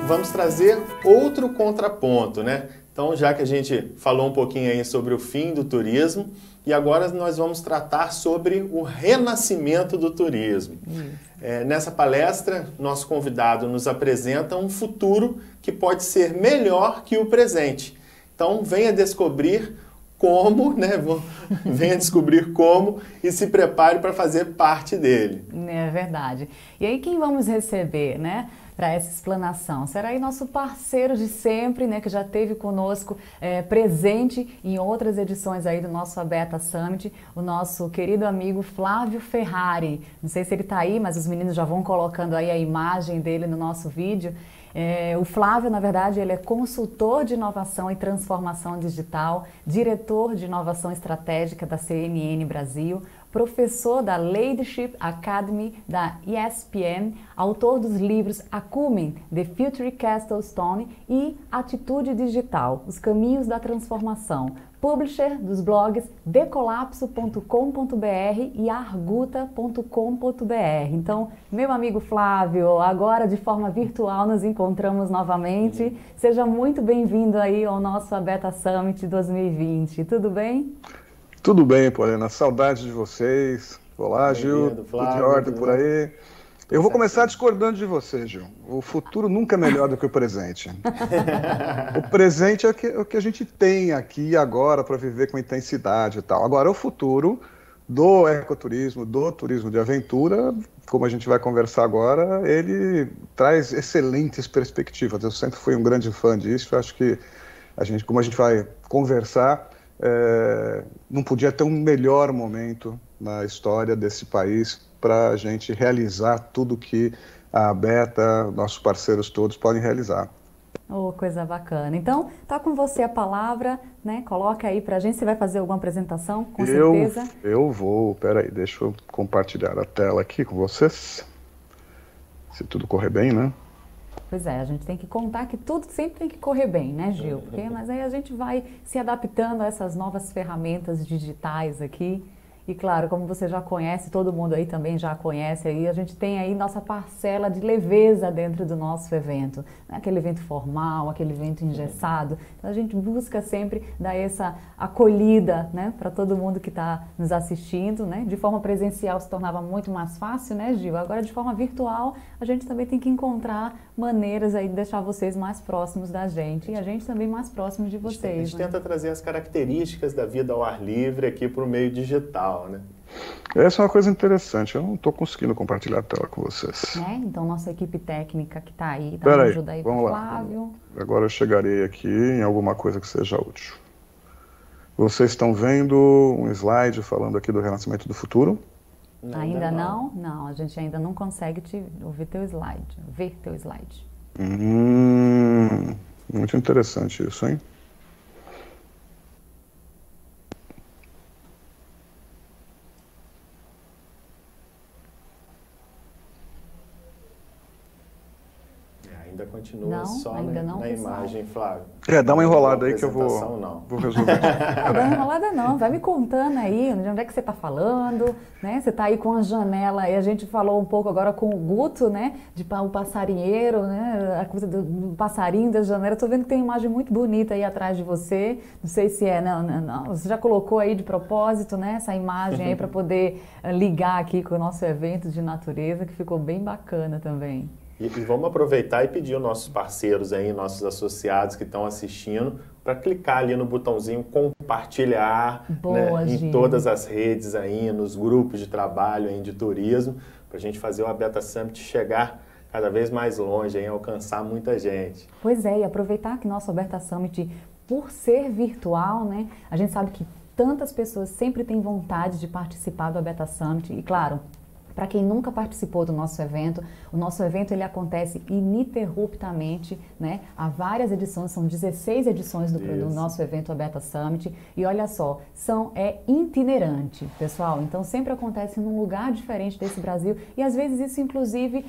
vamos trazer outro contraponto, né? Então, já que a gente falou um pouquinho aí sobre o fim do turismo, e agora nós vamos tratar sobre o renascimento do turismo. Nessa palestra, nosso convidado nos apresenta um futuro que pode ser melhor que o presente. Então, venha descobrir como, né? Venha descobrir como e se prepare para fazer parte dele. É verdade. E aí, quem vamos receber, né? Para essa explanação. Será aí nosso parceiro de sempre, né, que já esteve conosco presente em outras edições aí do nosso Abeta Summit, o nosso querido amigo Flávio Ferrari. Não sei se ele está aí, mas os meninos já vão colocando aí a imagem dele no nosso vídeo. O Flávio, na verdade, ele é consultor de inovação e transformação digital, diretor de inovação estratégica da CNN Brasil, professor da Leadership Academy da ESPN, autor dos livros Acumen, The Future Castle Stone e Atitude Digital, Os Caminhos da Transformação, publisher dos blogs decolapso.com.br e arguta.com.br. Então, meu amigo Flávio, agora de forma virtual nos encontramos novamente. Seja muito bem-vindo aí ao nosso Abeta Summit 2020. Tudo bem? Tudo bem, Paulina. Saudade de vocês. Olá, Gil. Tudo de ordem por aí? Eu vou começar discordando de você, Gil. O futuro nunca é melhor do que o presente. O presente é o que a gente tem aqui e agora para viver com intensidade e tal. Agora, o futuro do ecoturismo, do turismo de aventura, como a gente vai conversar agora, ele traz excelentes perspectivas. Eu sempre fui um grande fã disso. Eu acho que como a gente vai conversar, não podia ter um melhor momento na história desse país para a gente realizar tudo que a Abeta, nossos parceiros todos, podem realizar. Oh, coisa bacana. Então, tá com você a palavra, né? Coloca aí pra gente, você vai fazer alguma apresentação, com certeza? Eu vou, peraí, deixa eu compartilhar a tela aqui com vocês, se tudo correr bem, né? Pois é, a gente tem que contar que tudo sempre tem que correr bem, né, Gil? Mas aí a gente vai se adaptando a essas novas ferramentas digitais aqui. E claro, como você já conhece, todo mundo aí também já conhece, aí a gente tem aí nossa parcela de leveza dentro do nosso evento. Não é aquele evento formal, aquele evento engessado. Então a gente busca sempre dar essa acolhida, né, para todo mundo que está nos assistindo, né? De forma presencial se tornava muito mais fácil, né, Gil? Agora de forma virtual a gente também tem que encontrar maneiras aí de deixar vocês mais próximos da gente e a gente também mais próximos de vocês. A gente tenta trazer as características da vida ao ar livre aqui para o meio digital. Né? Essa é uma coisa interessante, eu não estou conseguindo compartilhar a tela com vocês. Então, nossa equipe técnica que está aí, dá uma ajuda aí para o Flávio. Agora eu chegarei aqui em alguma coisa que seja útil. Vocês estão vendo um slide falando aqui do renascimento do futuro? Ainda não? Não, a gente ainda não consegue ver teu slide. Muito interessante isso, hein? Ainda continua só na imagem, Flávio. Dá uma enrolada aí que eu vou resolver. Não dá enrolada não, vai me contando aí, de onde é que você está falando, né? Você está aí com a janela, e a gente falou um pouco agora com o Guto, né? O passarinheiro, né? A coisa do passarinho da janela. Estou vendo que tem uma imagem muito bonita aí atrás de você. Não sei se não. Você já colocou aí de propósito, né? Essa imagem aí para poder ligar aqui com o nosso evento de natureza, que ficou bem bacana também. E vamos aproveitar e pedir aos nossos parceiros aí, nossos associados que estão assistindo, para clicar ali no botãozinho compartilhar, né, em todas as redes aí, nos grupos de trabalho aí de turismo, para a gente fazer o Abeta Summit chegar cada vez mais longe, aí, alcançar muita gente. Pois é, e aproveitar que nosso Abeta Summit, por ser virtual, né, a gente sabe que tantas pessoas sempre têm vontade de participar do Abeta Summit e, claro, para quem nunca participou do nosso evento, o nosso evento ele acontece ininterruptamente, né? Há várias edições, são 16 edições do nosso evento Abeta Summit. E olha só, é itinerante, pessoal. Então sempre acontece num lugar diferente desse Brasil. E às vezes isso, inclusive,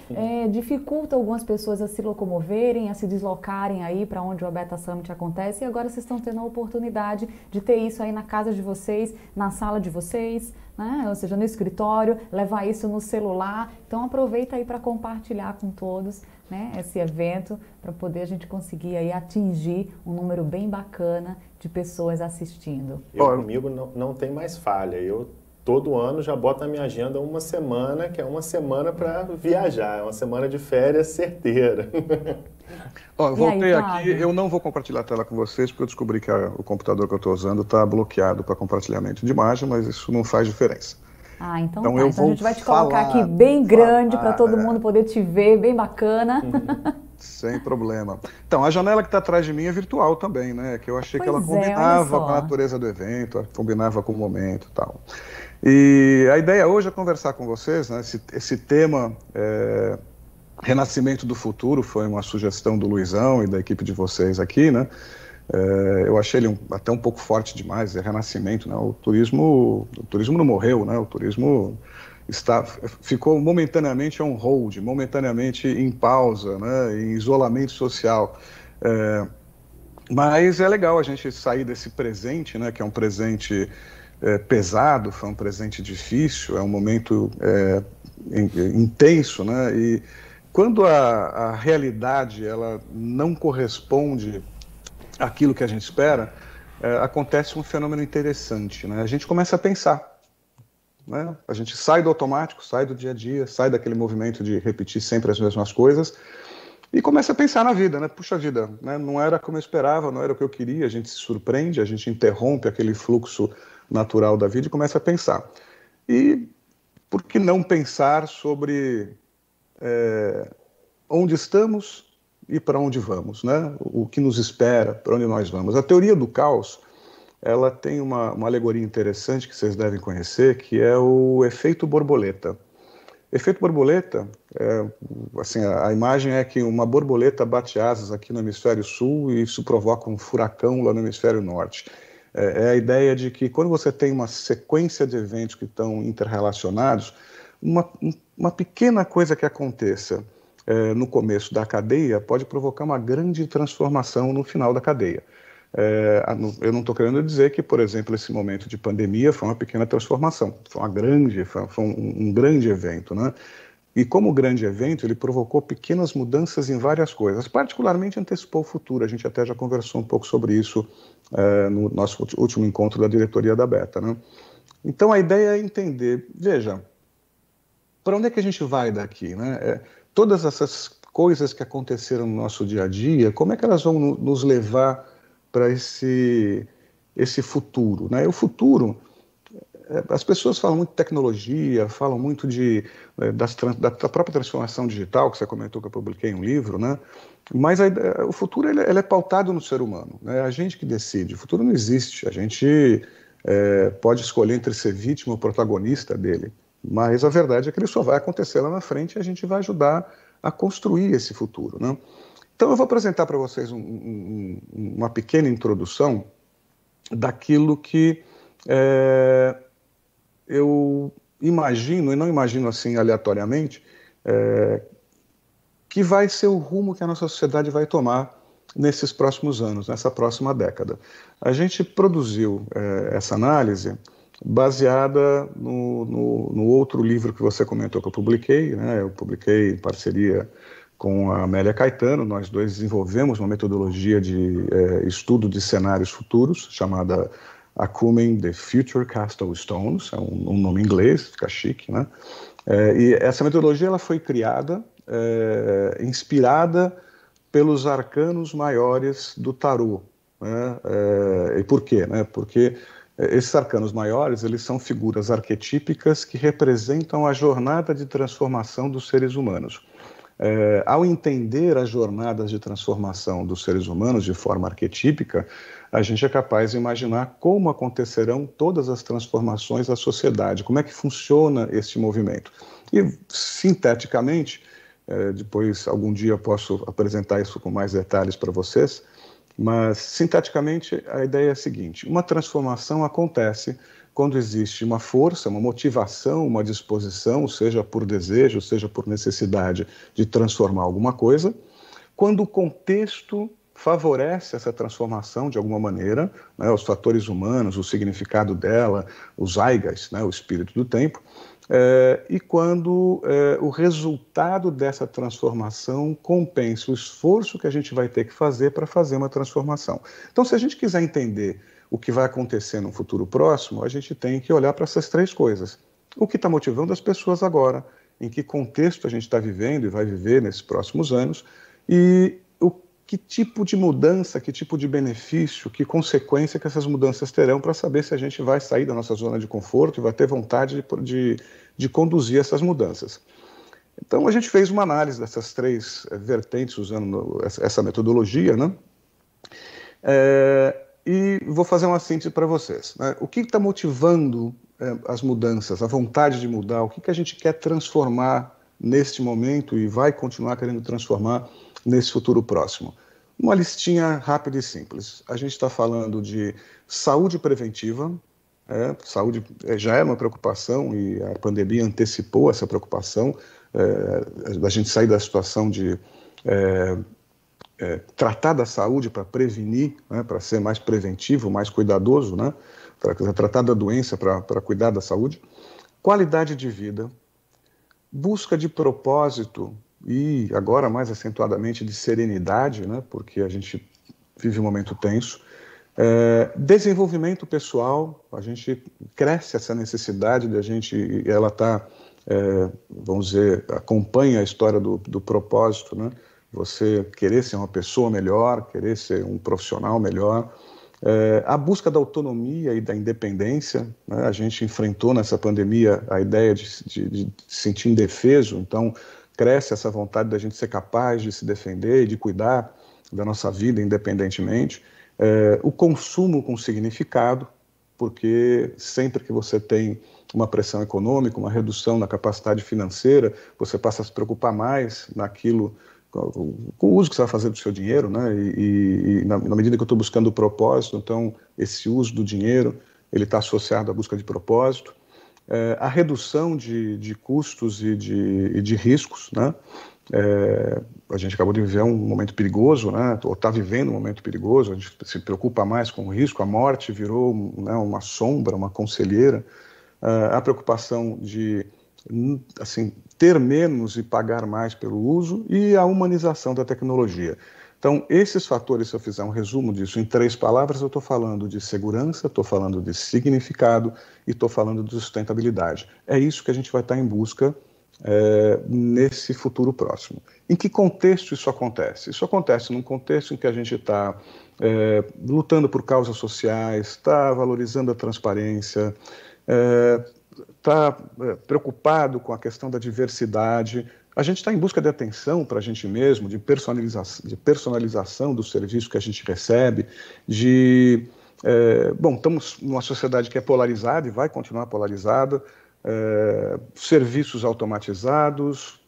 dificulta algumas pessoas a se locomoverem, a se deslocarem aí para onde o Abeta Summit acontece. E agora vocês estão tendo a oportunidade de ter isso aí na casa de vocês, na sala de vocês, né? Ou seja, no escritório, levar isso no celular. Então aproveita aí para compartilhar com todos, né, esse evento para poder a gente conseguir aí atingir um número bem bacana de pessoas assistindo. Comigo não tem mais falha. Eu todo ano já boto na minha agenda uma semana, que é uma semana para viajar, é uma semana de férias certeira. Eu voltei aqui, eu não vou compartilhar a tela com vocês, porque eu descobri que o computador que eu estou usando está bloqueado para compartilhamento de imagem, mas isso não faz diferença. Então tá. Então a gente vai te colocar aqui bem grande para todo mundo poder te ver, bem bacana. Sem problema. Então, a janela que está atrás de mim é virtual também, né? Que eu achei que ela combinava com a natureza do evento, combinava com o momento e tal. E a ideia hoje é conversar com vocês, né? Esse tema, Renascimento do Futuro, foi uma sugestão do Luizão e da equipe de vocês aqui, né? Eu achei ele até um pouco forte demais, renascimento, né? O turismo não morreu, né? O turismo ficou momentaneamente on hold, momentaneamente em pausa, né? Em isolamento social. Mas é legal a gente sair desse presente, né? Que é um presente pesado, foi um presente difícil, é um momento intenso, né? E quando a realidade ela não corresponde àquilo que a gente espera, acontece um fenômeno interessante, né? A gente começa a pensar, né? A gente sai do automático, sai do dia a dia, sai daquele movimento de repetir sempre as mesmas coisas e começa a pensar na vida, né? Puxa vida, né? Não era como eu esperava, não era o que eu queria, a gente se surpreende, a gente interrompe aquele fluxo natural da vida e começa a pensar. E por que não pensar sobre onde estamos e para onde vamos, né? O que nos espera, para onde nós vamos. A teoria do caos, ela tem uma alegoria interessante que vocês devem conhecer, que é o efeito borboleta. Efeito borboleta, assim, a imagem é que uma borboleta bate asas aqui no hemisfério sul e isso provoca um furacão lá no hemisfério norte. É a ideia de que quando você tem uma sequência de eventos que estão interrelacionados, uma pequena coisa que aconteça no começo da cadeia pode provocar uma grande transformação no final da cadeia. Eu não estou querendo dizer que, por exemplo, esse momento de pandemia foi uma pequena transformação, foi um grande evento, né? E como grande evento, ele provocou pequenas mudanças em várias coisas, particularmente antecipou o futuro, a gente até já conversou um pouco sobre isso no nosso último encontro da diretoria da Beta, né? Então a ideia é entender, veja, para onde é que a gente vai daqui, né? Todas essas coisas que aconteceram no nosso dia a dia, como é que elas vão nos levar para esse futuro, né? O futuro, as pessoas falam muito de tecnologia, falam muito da própria transformação digital, que você comentou que eu publiquei um livro, né? Mas o futuro ele é pautado no ser humano, né? É a gente que decide, o futuro não existe, a gente pode escolher entre ser vítima ou protagonista dele, mas a verdade é que ele só vai acontecer lá na frente e a gente vai ajudar a construir esse futuro, né? Então eu vou apresentar para vocês uma pequena introdução daquilo que eu imagino, e não imagino assim aleatoriamente, que vai ser o rumo que a nossa sociedade vai tomar nesses próximos anos, nessa próxima década. A gente produziu essa análise baseada no outro livro que você comentou que eu publiquei, né? Eu publiquei em parceria com a Amélia Caetano, nós dois desenvolvemos uma metodologia de estudo de cenários futuros, chamada Acumen The Future Castle Stones, é um nome inglês, fica chique, né? E essa metodologia ela foi criada, inspirada pelos arcanos maiores do tarô, né? E por quê? Né? Porque esses arcanos maiores, eles são figuras arquetípicas que representam a jornada de transformação dos seres humanos. Ao entender as jornadas de transformação dos seres humanos de forma arquetípica, a gente é capaz de imaginar como acontecerão todas as transformações da sociedade, como é que funciona esse movimento. E, sinteticamente, depois, algum dia eu posso apresentar isso com mais detalhes para vocês, mas, sinteticamente, a ideia é a seguinte: uma transformação acontece quando existe uma força, uma motivação, uma disposição, seja por desejo, seja por necessidade de transformar alguma coisa, quando o contexto favorece essa transformação de alguma maneira, né, os fatores humanos, o significado dela, os zeitgeist, né, o espírito do tempo, e quando o resultado dessa transformação compensa o esforço que a gente vai ter que fazer para fazer uma transformação. Então, se a gente quiser entender o que vai acontecer no futuro próximo, a gente tem que olhar para essas três coisas. O que está motivando as pessoas agora, em que contexto a gente está vivendo e vai viver nesses próximos anos, e que tipo de mudança, que tipo de benefício, que consequência que essas mudanças terão para saber se a gente vai sair da nossa zona de conforto e vai ter vontade de conduzir essas mudanças. Então, a gente fez uma análise dessas três vertentes usando essa metodologia, né? E vou fazer uma síntese para vocês, né? O que está motivando as mudanças, a vontade de mudar, o que a gente quer transformar neste momento e vai continuar querendo transformar nesse futuro próximo? Uma listinha rápida e simples. A gente está falando de saúde preventiva. Saúde já é uma preocupação e a pandemia antecipou essa preocupação, da gente sair da situação de tratar da saúde para prevenir, né, para ser mais preventivo, mais cuidadoso, né, para tratar da doença, para cuidar da saúde. Qualidade de vida, busca de propósito e agora mais acentuadamente de serenidade, né, porque a gente vive um momento tenso. Desenvolvimento pessoal, a gente cresce essa necessidade da gente, ela está, vamos dizer, acompanha a história do propósito, né? Você querer ser uma pessoa melhor, querer ser um profissional melhor. A busca da autonomia e da independência, né? A gente enfrentou nessa pandemia a ideia de se sentir indefeso, então cresce essa vontade da gente ser capaz de se defender e de cuidar da nossa vida independentemente. O consumo com significado, porque sempre que você tem uma pressão econômica, uma redução na capacidade financeira, você passa a se preocupar mais naquilo, com o uso que você vai fazer do seu dinheiro, né? E na medida que eu estou buscando o propósito, então esse uso do dinheiro ele está associado à busca de propósito. A redução de custos e de riscos, né? A gente acabou de viver um momento perigoso, né? Ou está vivendo um momento perigoso, a gente se preocupa mais com o risco, a morte virou, né, uma sombra, uma conselheira. A preocupação de assim, ter menos e pagar mais pelo uso e a humanização da tecnologia. Então, esses fatores, se eu fizer um resumo disso em 3 palavras, eu estou falando de segurança, estou falando de significado e estou falando de sustentabilidade. É isso que a gente vai estar em busca nesse futuro próximo. Em que contexto isso acontece? Isso acontece num contexto em que a gente está lutando por causas sociais, está valorizando a transparência, está preocupado com a questão da diversidade. A gente está em busca de atenção para a gente mesmo, de personalização do serviço que a gente recebe, estamos numa sociedade que é polarizada e vai continuar polarizada, serviços automatizados.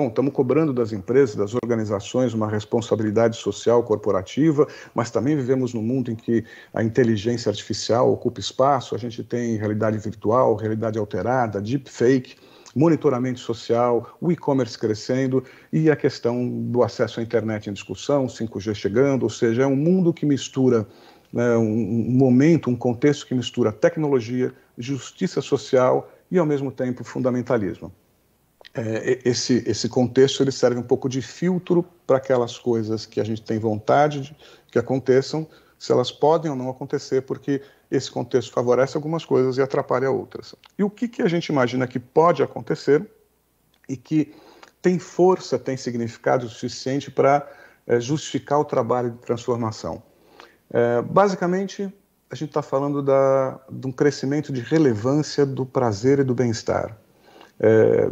Estamos cobrando das empresas, das organizações, uma responsabilidade social corporativa, mas também vivemos num mundo em que a inteligência artificial ocupa espaço, a gente tem realidade virtual, realidade alterada, deepfake, monitoramento social, o e-commerce crescendo e a questão do acesso à internet em discussão, 5G chegando, ou seja, é um mundo que mistura, né, um momento, um contexto que mistura tecnologia, justiça social e, ao mesmo tempo, fundamentalismo. Esse contexto ele serve um pouco de filtro para aquelas coisas que a gente tem vontade de que aconteçam, se elas podem ou não acontecer, porque esse contexto favorece algumas coisas e atrapalha outras. E o que a gente imagina que pode acontecer e que tem força, tem significado suficiente para justificar o trabalho de transformação? Basicamente, a gente está falando de um crescimento de relevância do prazer e do bem-estar.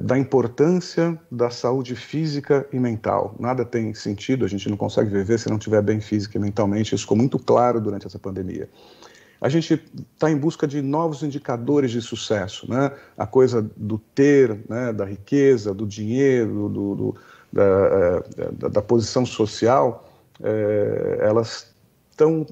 Da importância da saúde física e mental. Nada tem sentido, a gente não consegue viver se não estiver bem física e mentalmente, isso ficou muito claro durante essa pandemia. A gente está em busca de novos indicadores de sucesso, né? A coisa do ter, né? Da riqueza, do dinheiro, da posição social, elas estão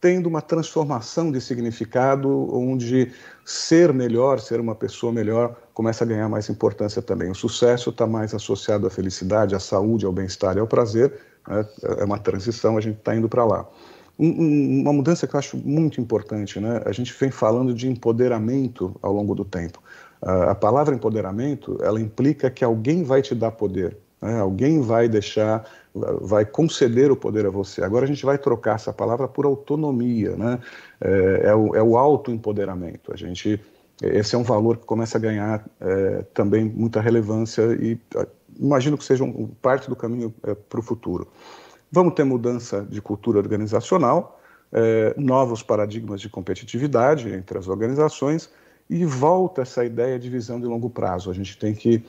tendo uma transformação de significado onde ser melhor, ser uma pessoa melhor, começa a ganhar mais importância também. O sucesso está mais associado à felicidade, à saúde, ao bem-estar e ao prazer, né? É uma transição, a gente está indo para lá. Uma mudança que eu acho muito importante, né? A gente vem falando de empoderamento ao longo do tempo. A palavra empoderamento, ela implica que alguém vai te dar poder, né? Alguém vai conceder o poder a você. Agora a gente vai trocar essa palavra por autonomia, né? É o autoempoderamento. Esse é um valor que começa a ganhar também muita relevância e imagino que seja parte do caminho para o futuro. Vamos ter mudança de cultura organizacional, novos paradigmas de competitividade entre as organizações e volta essa ideia de visão de longo prazo. A gente tem que...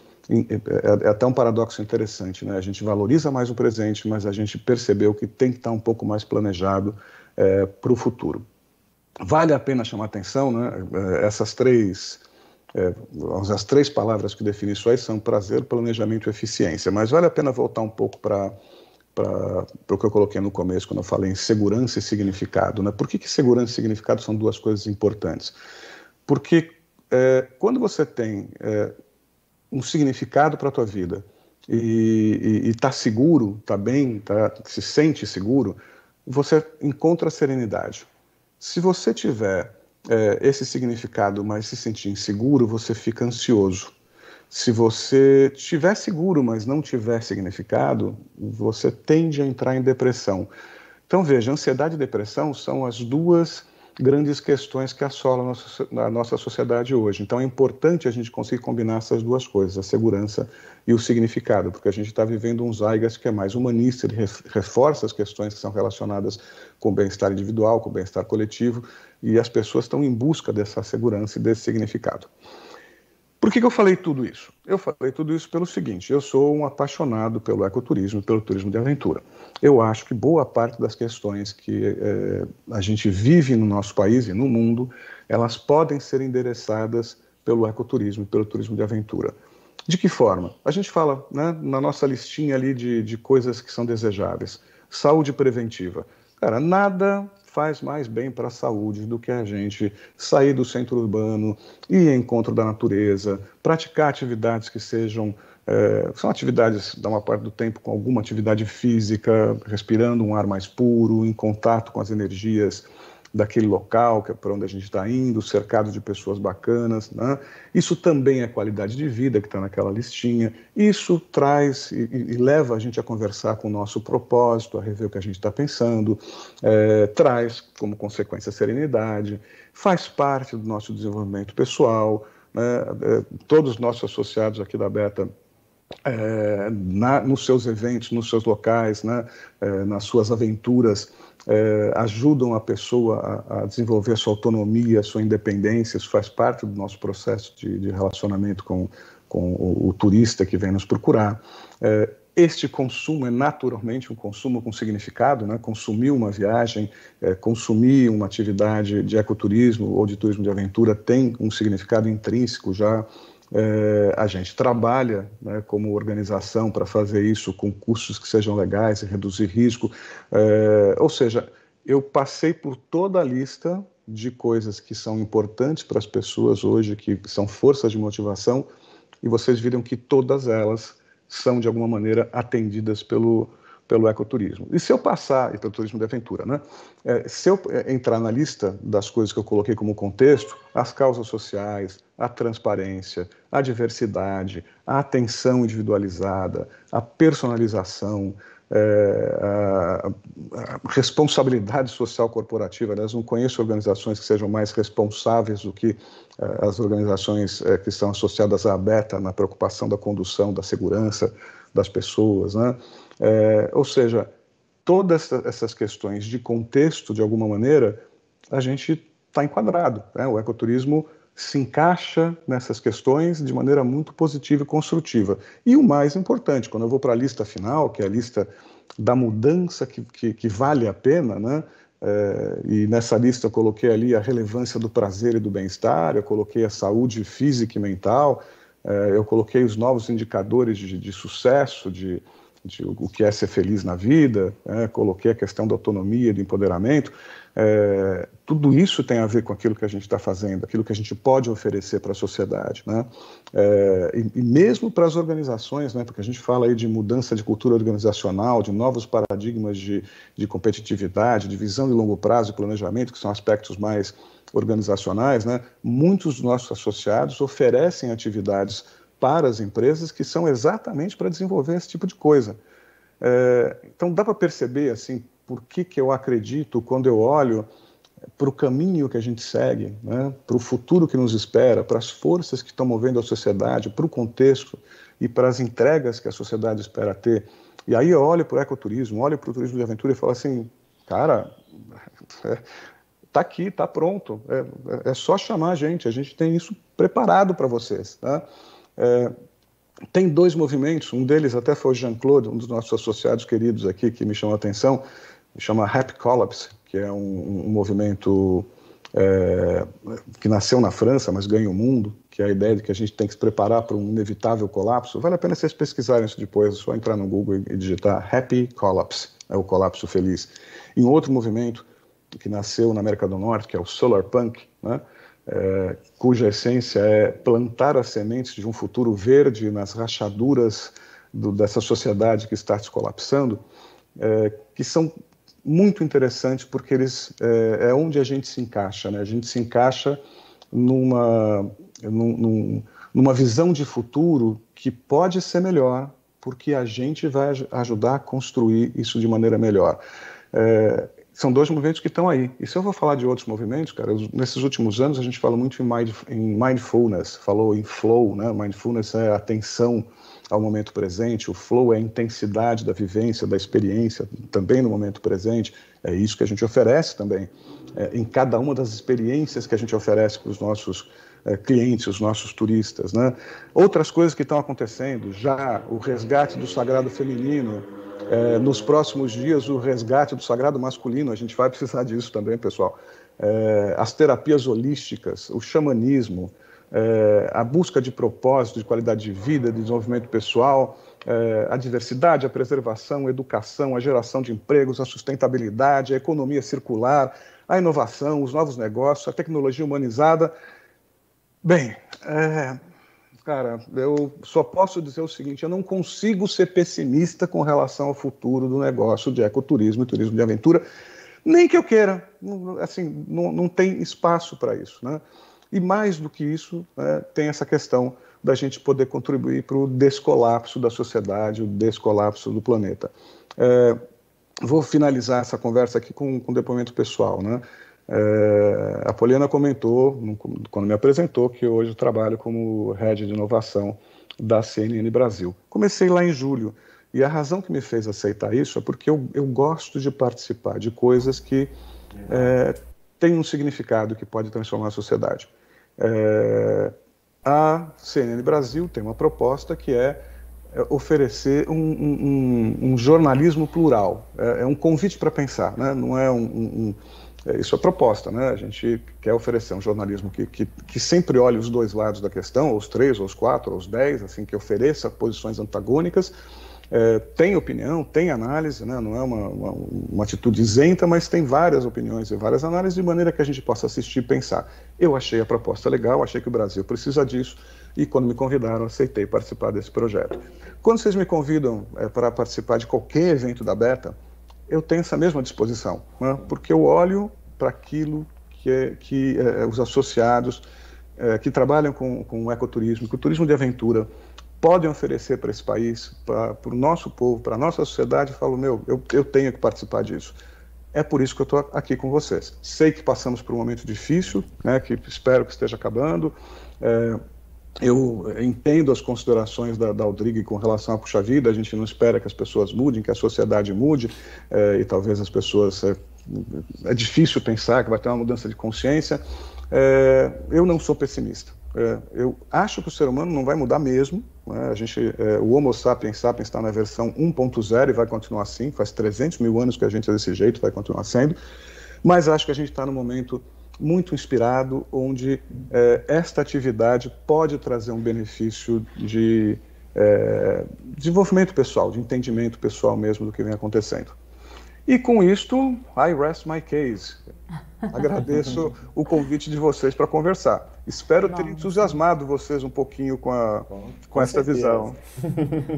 É até um paradoxo interessante, né? A gente valoriza mais o presente, mas a gente percebeu que tem que estar um pouco mais planejado para o futuro. Vale a pena chamar atenção, né? As três palavras que definem isso aí são prazer, planejamento e eficiência, mas vale a pena voltar um pouco para o que eu coloquei no começo, quando eu falei em segurança e significado, né? Por que segurança e significado são duas coisas importantes? Porque quando você tem um significado para a tua vida e está seguro, está bem, se sente seguro, você encontra serenidade. Se você tiver esse significado, mas se sentir inseguro, você fica ansioso. Se você estiver seguro, mas não tiver significado, você tende a entrar em depressão. Então, veja, ansiedade e depressão são as duas grandes questões que assolam a nossa sociedade hoje. Então, é importante a gente conseguir combinar essas duas coisas, a segurança e o significado, porque a gente está vivendo um zeitgeist que é mais humanista, ele reforça as questões que são relacionadas com o bem-estar individual, com o bem-estar coletivo, e as pessoas estão em busca dessa segurança e desse significado. Por que eu falei tudo isso? Eu falei tudo isso pelo seguinte: eu sou um apaixonado pelo ecoturismo, pelo turismo de aventura. Eu acho que boa parte das questões que a gente vive no nosso país e no mundo, elas podem ser endereçadas pelo ecoturismo, pelo turismo de aventura. De que forma? A gente fala, né, na nossa listinha ali de coisas que são desejáveis. Saúde preventiva. Cara, nada faz mais bem para a saúde do que a gente sair do centro urbano, ir ao encontro da natureza, praticar atividades que são atividades, da uma parte do tempo, com alguma atividade física, respirando um ar mais puro, em contato com as energias daquele local, que é para onde a gente está indo, cercado de pessoas bacanas, né? Isso também é qualidade de vida que está naquela listinha. Isso traz e leva a gente a conversar com o nosso propósito, a rever o que a gente está pensando, traz como consequência serenidade, faz parte do nosso desenvolvimento pessoal, né? Todos os nossos associados aqui da Beta, nos seus eventos, nos seus locais, né? Nas suas aventuras, ajudam a pessoa a desenvolver a sua autonomia, a sua independência. Isso faz parte do nosso processo de relacionamento com o turista que vem nos procurar. Este consumo é naturalmente um consumo com significado, né? Consumir uma viagem, consumir uma atividade de ecoturismo ou de turismo de aventura tem um significado intrínseco já. A gente trabalha, né, como organização para fazer isso com custos que sejam legais e reduzir risco. Ou seja, eu passei por toda a lista de coisas que são importantes para as pessoas hoje, que são forças de motivação, e vocês viram que todas elas são, de alguma maneira, atendidas pelo ecoturismo. E se eu passar, e pelo turismo de aventura, né? Se eu entrar na lista das coisas que eu coloquei como contexto, as causas sociais, a transparência, a diversidade, a atenção individualizada, a personalização, a responsabilidade social corporativa. Aliás, não conheço organizações que sejam mais responsáveis do que as organizações que estão associadas à Beta na preocupação da condução, da segurança das pessoas, né? Ou seja, todas essas questões de contexto, de alguma maneira, a gente está enquadrado, né? O ecoturismo se encaixa nessas questões de maneira muito positiva e construtiva. E o mais importante, quando eu vou para a lista final, que é a lista da mudança que vale a pena, né? E nessa lista eu coloquei ali a relevância do prazer e do bem-estar, eu coloquei a saúde física e mental, eu coloquei os novos indicadores de sucesso, de de o que é ser feliz na vida, coloquei a questão da autonomia, do empoderamento. Tudo isso tem a ver com aquilo que a gente está fazendo, aquilo que a gente pode oferecer para a sociedade, né? E mesmo para as organizações, né? Porque a gente fala aí de mudança de cultura organizacional, de novos paradigmas de competitividade, de visão de longo prazo e planejamento, que são aspectos mais organizacionais, né? Muitos dos nossos associados oferecem atividades para as empresas que são exatamente para desenvolver esse tipo de coisa. Então dá para perceber assim, por que eu acredito quando eu olho para o caminho que a gente segue, né, para o futuro que nos espera, para as forças que estão movendo a sociedade, para o contexto e para as entregas que a sociedade espera ter. E aí eu olho para o ecoturismo, olho para o turismo de aventura e falo assim, cara, está aqui, está pronto, é só chamar a gente tem isso preparado para vocês. Tá? Tem 2 movimentos, um deles até foi o Jean-Claude, um dos nossos associados queridos aqui, que me chamou a atenção, chama Happy Collapse, que é um movimento que nasceu na França, mas ganha o mundo, que é a ideia de que a gente tem que se preparar para um inevitável colapso. Vale a pena vocês pesquisarem isso depois, é só entrar no Google e digitar Happy Collapse, o colapso feliz. E um outro movimento que nasceu na América do Norte, que é o Solar Punk, né? Cuja essência é plantar as sementes de um futuro verde nas rachaduras dessa sociedade que está se colapsando, que são muito interessantes porque eles é onde a gente se encaixa, né? A gente se encaixa numa visão de futuro que pode ser melhor, porque a gente vai ajudar a construir isso de maneira melhor. São 2 movimentos que estão aí. E se eu vou falar de outros movimentos, cara, nesses últimos anos a gente fala muito em mindfulness, falou em flow, né? Mindfulness é atenção ao momento presente, o flow é a intensidade da vivência, da experiência, também no momento presente. É isso que a gente oferece também, em cada uma das experiências que a gente oferece para os nossos clientes, os nossos turistas, né? Outras coisas que estão acontecendo, já o resgate do sagrado feminino, nos próximos dias o resgate do sagrado masculino, a gente vai precisar disso também, pessoal. As terapias holísticas, o xamanismo, a busca de propósito, de qualidade de vida, de desenvolvimento pessoal, a diversidade, a preservação, a educação, a geração de empregos, a sustentabilidade, a economia circular, a inovação, os novos negócios, a tecnologia humanizada. Bem, cara, eu só posso dizer o seguinte, eu não consigo ser pessimista com relação ao futuro do negócio de ecoturismo e turismo de aventura, nem que eu queira, assim, não tem espaço para isso, né? E mais do que isso, tem essa questão da gente poder contribuir para o descolapso da sociedade, o descolapso do planeta. Vou finalizar essa conversa aqui com um depoimento pessoal, né? A Poliana comentou, quando me apresentou, que hoje eu trabalho como Head de Inovação da CNN Brasil. Comecei lá em julho, e a razão que me fez aceitar isso é porque eu gosto de participar de coisas que têm um significado que pode transformar a sociedade. A CNN Brasil tem uma proposta que é oferecer um jornalismo plural. É um convite para pensar, né? Não é isso é proposta, né? A gente quer oferecer um jornalismo que sempre olhe os 2 lados da questão, ou os 3, ou os 4, ou os 10, assim, que ofereça posições antagônicas, tem opinião, tem análise, né? Não é uma atitude isenta, mas tem várias opiniões e várias análises, de maneira que a gente possa assistir e pensar. Eu achei a proposta legal, achei que o Brasil precisa disso, e quando me convidaram, aceitei participar desse projeto. Quando vocês me convidam para participar de qualquer evento da Beta, eu tenho essa mesma disposição, né? Porque eu olho para aquilo que os associados que trabalham com o ecoturismo, com o turismo de aventura, podem oferecer para esse país, para o nosso povo, para a nossa sociedade, e falo, eu tenho que participar disso. É por isso que eu estou aqui com vocês. Sei que passamos por um momento difícil, né, que espero que esteja acabando. Eu entendo as considerações da Aldrigue com relação à puxa-vida, a gente não espera que as pessoas mudem, que a sociedade mude, e talvez as pessoas... É difícil pensar que vai ter uma mudança de consciência. Eu não sou pessimista. Eu acho que o ser humano não vai mudar mesmo, né? O Homo sapiens sapiens está na versão 1.0 e vai continuar assim, faz 300 mil anos que a gente é desse jeito, vai continuar sendo, mas acho que a gente está num momento muito inspirado, onde esta atividade pode trazer um benefício de desenvolvimento pessoal, de entendimento pessoal mesmo do que vem acontecendo. E com isto, I rest my case. Agradeço o convite de vocês para conversar. Espero ter entusiasmado vocês um pouquinho com essa visão.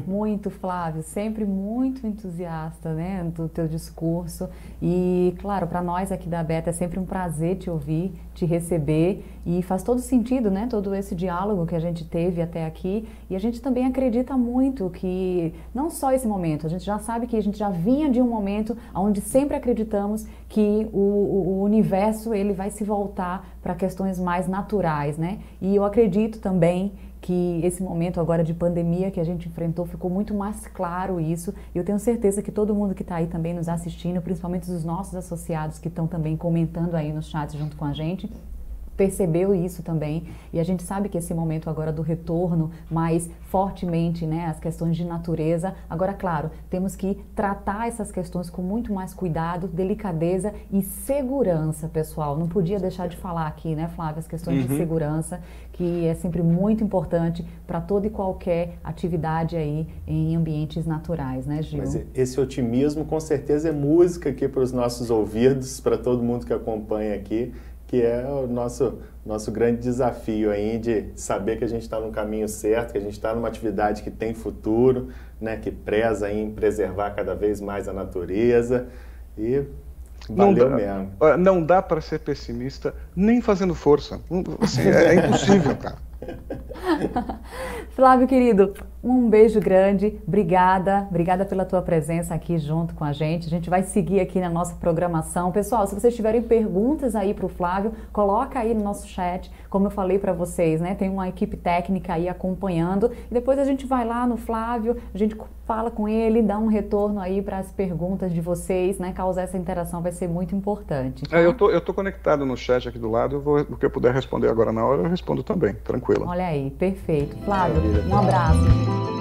Muito, Flávio, sempre muito entusiasta, né, do teu discurso. E, claro, para nós aqui da Beta é sempre um prazer te ouvir, te receber. E faz todo sentido, né, todo esse diálogo que a gente teve até aqui. E a gente também acredita muito que, não só esse momento, a gente já sabe que a gente já vinha de um momento onde sempre acreditamos que o universo ele vai se voltar para questões mais naturais, né? E eu acredito também que esse momento agora de pandemia que a gente enfrentou ficou muito mais claro isso. E eu tenho certeza que todo mundo que está aí também nos assistindo, principalmente os nossos associados que estão também comentando aí nos chats junto com a gente, percebeu isso também, e a gente sabe que esse momento agora do retorno mais fortemente, né, as questões de natureza, agora, claro, temos que tratar essas questões com muito mais cuidado, delicadeza e segurança, pessoal. Não podia deixar de falar aqui, né, Flávia, as questões de segurança, que é sempre muito importante para toda e qualquer atividade aí em ambientes naturais, né, Gil? Mas esse otimismo, com certeza, é música aqui para os nossos ouvidos, para todo mundo que acompanha aqui, que é o nosso grande desafio aí de saber que a gente está no caminho certo, que a gente está numa atividade que tem futuro, né, que preza em preservar cada vez mais a natureza, e valeu mesmo. Não dá para ser pessimista nem fazendo força, assim, é impossível, cara. Flávio, querido, um beijo grande, obrigada pela tua presença aqui junto com a gente vai seguir aqui na nossa programação. Pessoal, se vocês tiverem perguntas aí para o Flávio, coloca aí no nosso chat, como eu falei para vocês, né, tem uma equipe técnica aí acompanhando, e depois a gente vai lá no Flávio, a gente fala com ele, dá um retorno aí para as perguntas de vocês, né, causar essa interação vai ser muito importante. Tá? Eu tô conectado no chat aqui do lado, o que eu puder responder agora na hora, eu respondo também, tranquilo. Olha aí, perfeito. Flávio, um abraço.